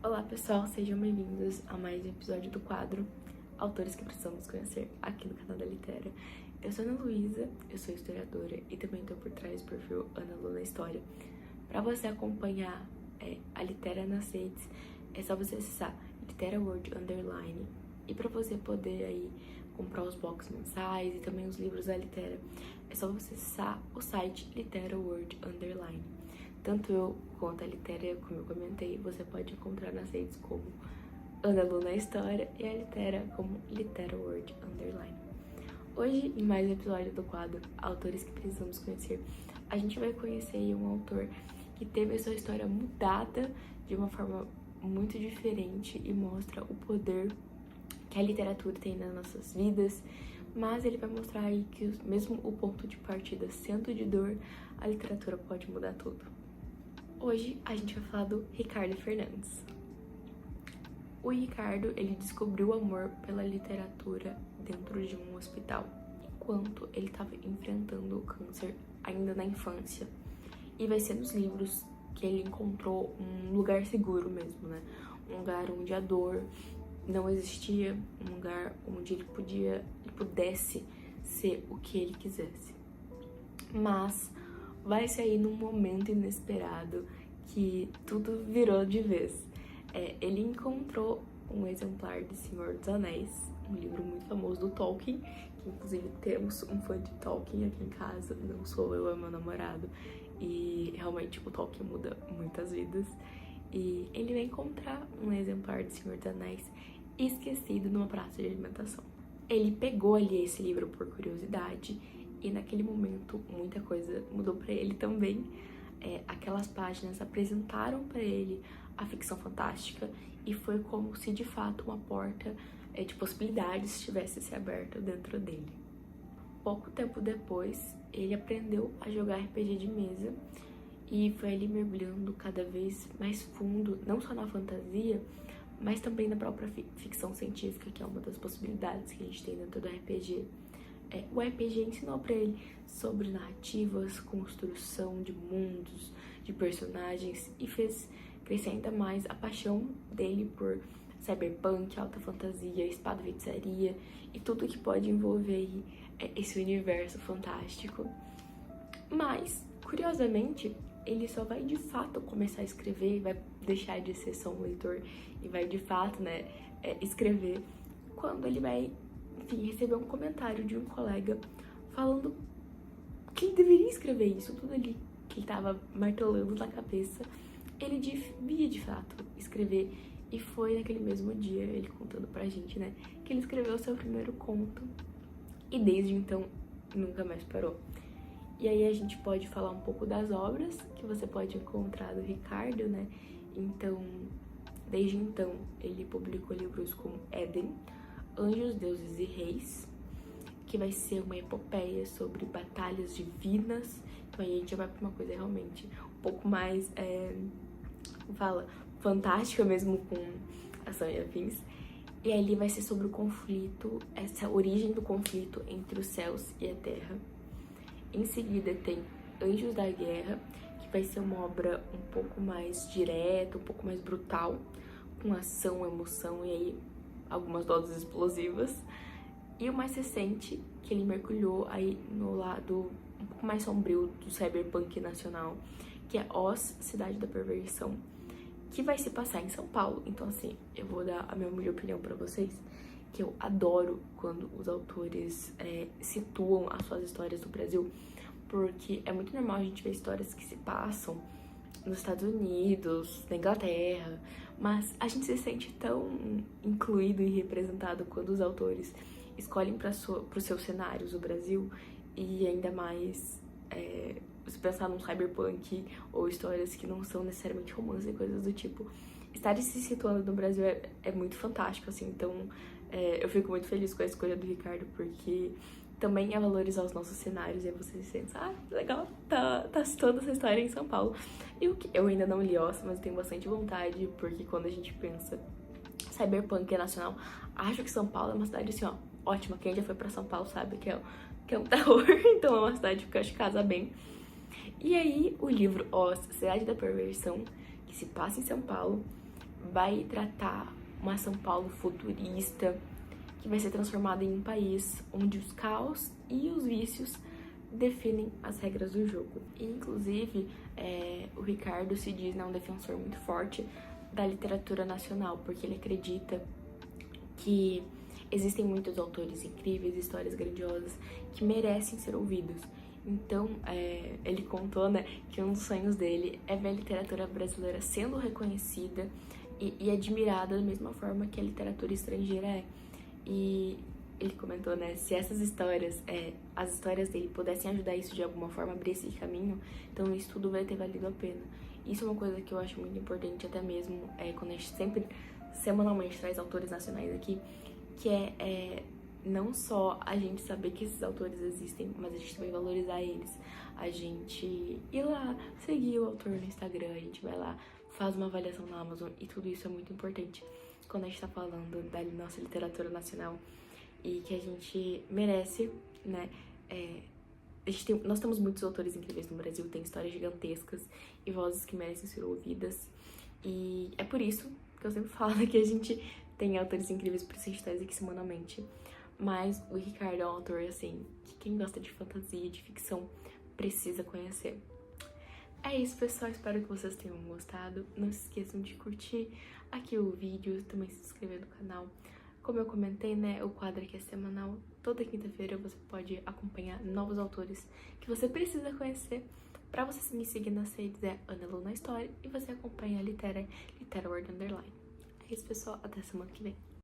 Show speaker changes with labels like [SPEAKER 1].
[SPEAKER 1] Olá pessoal, sejam bem-vindos a mais um episódio do quadro Autores que Precisamos Conhecer aqui no canal da Litera. Eu sou Ana Luísa, eu sou historiadora e também estou por trás do perfil Ana Lu na História. Para você acompanhar a Litera nas redes, é só você acessar Litera World Underline, e para você poder aí comprar os box mensais e também os livros da Litera, é só você acessar o site Litera World Underline. Tanto eu quanto a Litera, como eu comentei, você pode encontrar nas redes como Ana Lu na História e a Litera como Litera World Underline. Hoje, em mais um episódio do quadro Autores que Precisamos Conhecer, a gente vai conhecer um autor que teve a sua história mudada de uma forma muito diferente e mostra o poder que a literatura tem nas nossas vidas, mas ele vai mostrar aí que mesmo o ponto de partida sendo de dor, a literatura pode mudar tudo. Hoje a gente vai falar do Ricardo Fernandes. O Ricardo, ele descobriu o amor pela literatura dentro de um hospital, enquanto ele estava enfrentando o câncer ainda na infância. E vai ser nos livros que ele encontrou um lugar seguro mesmo, né? Um lugar onde a dor não existia, um lugar onde ele pudesse ser o que ele quisesse. Mas vai sair num momento inesperado que tudo virou de vez. Ele encontrou um exemplar de Senhor dos Anéis, um livro muito famoso do Tolkien, que inclusive temos um fã de Tolkien aqui em casa, não sou eu, é meu namorado, e realmente o Tolkien muda muitas vidas. E ele vai encontrar um exemplar de Senhor dos Anéis esquecido numa praça de alimentação. Ele pegou ali esse livro por curiosidade e naquele momento muita coisa mudou para ele também. Aquelas páginas apresentaram para ele a ficção fantástica e foi como se de fato uma porta de possibilidades tivesse se aberto dentro dele. Pouco tempo depois, ele aprendeu a jogar RPG de mesa e foi ali mergulhando cada vez mais fundo, não só na fantasia, mas também na própria ficção científica, que é uma das possibilidades que a gente tem dentro do RPG. O RPG ensinou para ele sobre narrativas, construção de mundos, de personagens, e fez crescer ainda mais a paixão dele por cyberpunk, alta fantasia, espada e feitiçaria e tudo que pode envolver aí, esse universo fantástico. Mas, curiosamente, ele só vai de fato começar a escrever, vai deixar de ser só um leitor e vai de fato, escrever quando ele vai, enfim, receber um comentário de um colega falando que ele deveria escrever isso, tudo ali que ele tava martelando na cabeça, ele devia de fato escrever. E foi naquele mesmo dia, ele contando pra gente, que ele escreveu o seu primeiro conto e desde então nunca mais parou. E aí a gente pode falar um pouco das obras que você pode encontrar do Ricardo, Então, desde então, ele publicou livros como Éden, Anjos, Deuses e Reis, que vai ser uma epopeia sobre batalhas divinas. Então aí a gente já vai pra uma coisa realmente um pouco mais, fantástica mesmo, com ação e afins. E aí vai ser sobre o conflito, essa origem do conflito entre os céus e a terra. Em seguida tem Anjos da Guerra, que vai ser uma obra um pouco mais direta, um pouco mais brutal, com ação, emoção e aí algumas doses explosivas. E o mais recente, que ele mergulhou aí no lado um pouco mais sombrio do cyberpunk nacional, que é Oz, Cidade da Perversão, que vai se passar em São Paulo. Então, assim, eu vou dar a minha humilde opinião pra vocês, que eu adoro quando os autores situam as suas histórias no Brasil, porque é muito normal a gente ver histórias que se passam nos Estados Unidos, na Inglaterra, mas a gente se sente tão incluído e representado quando os autores escolhem para os seus cenários o Brasil, e ainda mais se pensar num cyberpunk ou histórias que não são necessariamente romance e coisas do tipo. Estar se situando no Brasil é muito fantástico, assim, então eu fico muito feliz com a escolha do Ricardo, porque também é valorizar os nossos cenários, e aí você se sente, legal, tá situando essa história em São Paulo. E o que eu ainda não li Oz, mas eu tenho bastante vontade, porque quando a gente pensa cyberpunk é nacional, acho que São Paulo é uma cidade assim, ótima. Quem já foi pra São Paulo sabe que é um terror, então é uma cidade que eu acho que casa bem. E aí o livro Oz, Cidade da Perversão, que se passa em São Paulo, vai tratar uma São Paulo futurista que vai ser transformada em um país onde os caos e os vícios definem as regras do jogo. E, inclusive, o Ricardo se diz, né, um defensor muito forte da literatura nacional, porque ele acredita que existem muitos autores incríveis, histórias grandiosas que merecem ser ouvidos. Então, ele contou, né, que um dos sonhos dele é ver a literatura brasileira sendo reconhecida e admirada da mesma forma que a literatura estrangeira é. E ele comentou, né, se essas histórias, as histórias dele pudessem ajudar isso de alguma forma, abrir esse caminho, então isso tudo vai ter valido a pena. Isso é uma coisa que eu acho muito importante, até mesmo quando a gente sempre, semanalmente, traz autores nacionais aqui, que não só a gente saber que esses autores existem, mas a gente também valorizar eles. A gente ir lá, seguir o autor no Instagram, a gente vai lá, faz uma avaliação na Amazon, e tudo isso é muito importante quando a gente tá falando da nossa literatura nacional e que a gente merece, né? Nós temos muitos autores incríveis no Brasil, tem histórias gigantescas e vozes que merecem ser ouvidas, e é por isso que eu sempre falo que a gente tem autores incríveis pra ser traz aqui semanalmente. Mas o Ricardo é um autor, assim, que quem gosta de fantasia e de ficção precisa conhecer. É isso, pessoal. Espero que vocês tenham gostado. Não se esqueçam de curtir aqui o vídeo, também se inscrever no canal. Como eu comentei, né, o quadro aqui é semanal. Toda quinta-feira você pode acompanhar novos autores que você precisa conhecer. Pra você me seguir nas redes é Ana Lu na História e você acompanha a Litera Word Underline. É isso, pessoal. Até semana que vem.